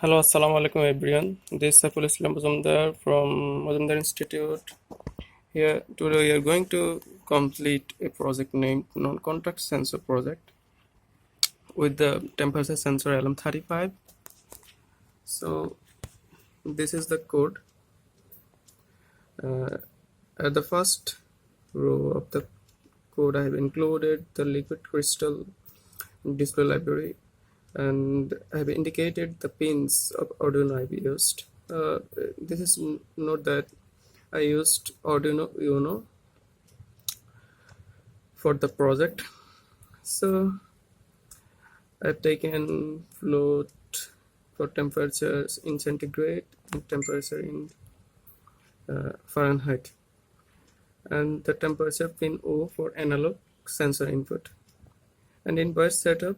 Hello, assalamu alaikum everyone. This is Saiful Islam Mazumdar from Mazumdar Institute. Here today we are going to complete a project named non-contact sensor project with the temperature sensor LM35. So this is the code. At the first row of the code, I have included the liquid crystal display library, and I have indicated the pins of Arduino I've used. This is note that I used Arduino Uno for the project. So I've taken float for temperatures in centigrade and temperature in Fahrenheit, and the temperature pin O for analog sensor input. And in bird setup,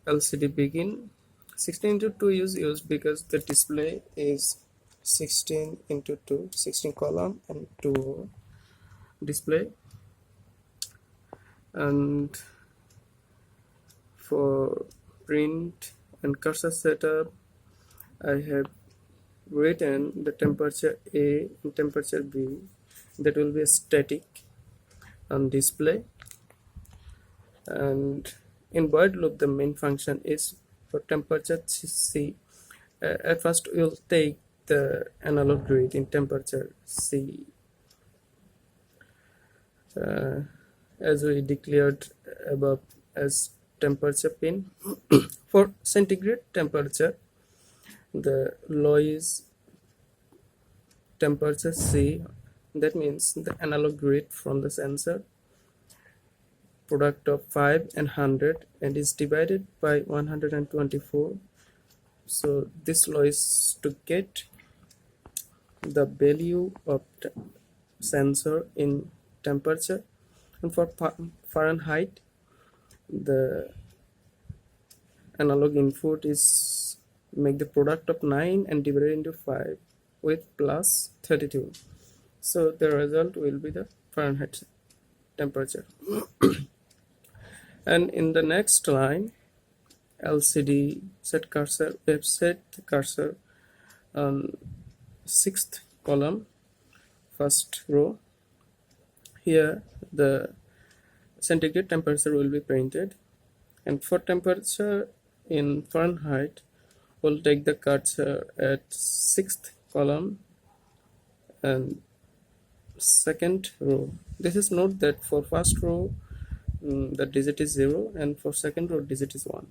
LCD begin 16 into 2 is used because the display is 16 into 2, 16 column and 2 display. And for print and cursor setup, I have written the temperature A and temperature B that will be static on display. And in void loop, the main function is for temperature C. At first we'll take the analog grid in temperature C, as we declared above as temperature pin. For centigrade temperature, the low is temperature C. That means the analog grid from the sensor, product of 5 and 100, and is divided by 124. So this law is to get the value of the sensor in temperature, and for Fahrenheit, the analog input is make the product of 9 and divided into 5 with plus 32. So the result will be the Fahrenheit temperature. And in the next line, LCD set cursor, we have set the cursor on 6th column, first row. Here the centigrade temperature will be printed, and for temperature in Fahrenheit, we'll take the cursor at 6th column and second row. This is note that for first row the digit is 0, and for second row digit is 1.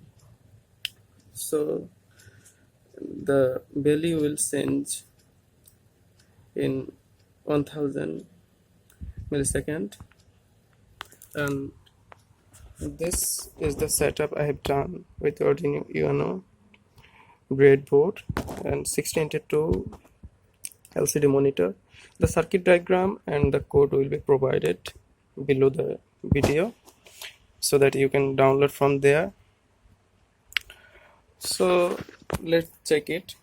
So the value will change in 1000 millisecond. And this is the setup I have done with Arduino Uno breadboard and 16:2 LCD monitor. The circuit diagram and the code will be provided below the video so that you can download from there. So let's check it.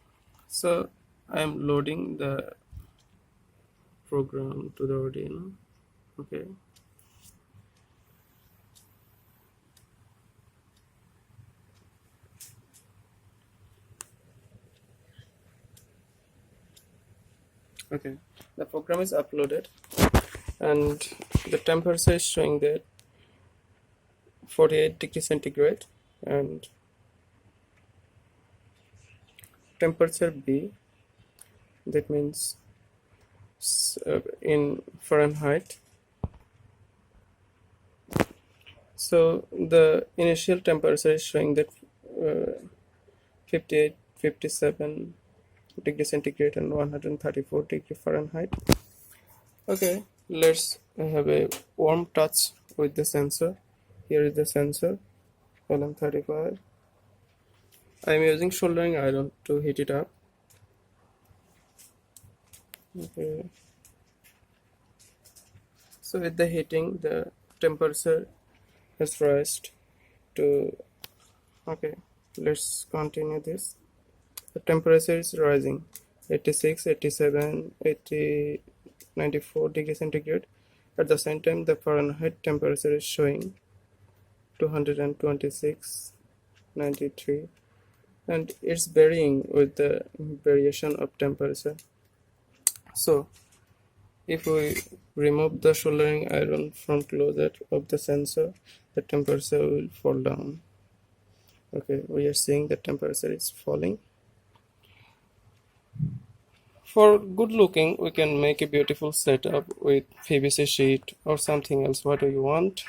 So I am loading the program to the Arduino. Okay. Okay, the program is uploaded, and the temperature is showing that 48 degrees centigrade, and temperature B, that means in Fahrenheit. So the initial temperature is showing that 58, 57 degrees centigrade and 134 degrees Fahrenheit. Okay, let's have a warm touch with the sensor. Here is the sensor LM35. I am using soldering iron to heat it up. Okay. So with the heating, the temperature has raised to, okay, let's continue this. The temperature is rising 86, 87, 80, 94 degrees centigrade. At the same time, the Fahrenheit temperature is showing 226, 93, and it's varying with the variation of temperature. So if we remove the soldering iron from closer of the sensor, the temperature will fall down. Okay, we are seeing the temperature is falling. For good looking, we can make a beautiful setup with PVC sheet or something else, what do you want.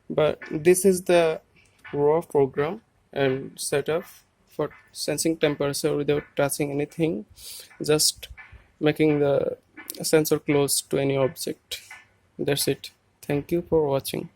But this is the raw program and setup for sensing temperature without touching anything, just making the sensor close to any object. That's it. Thank you for watching.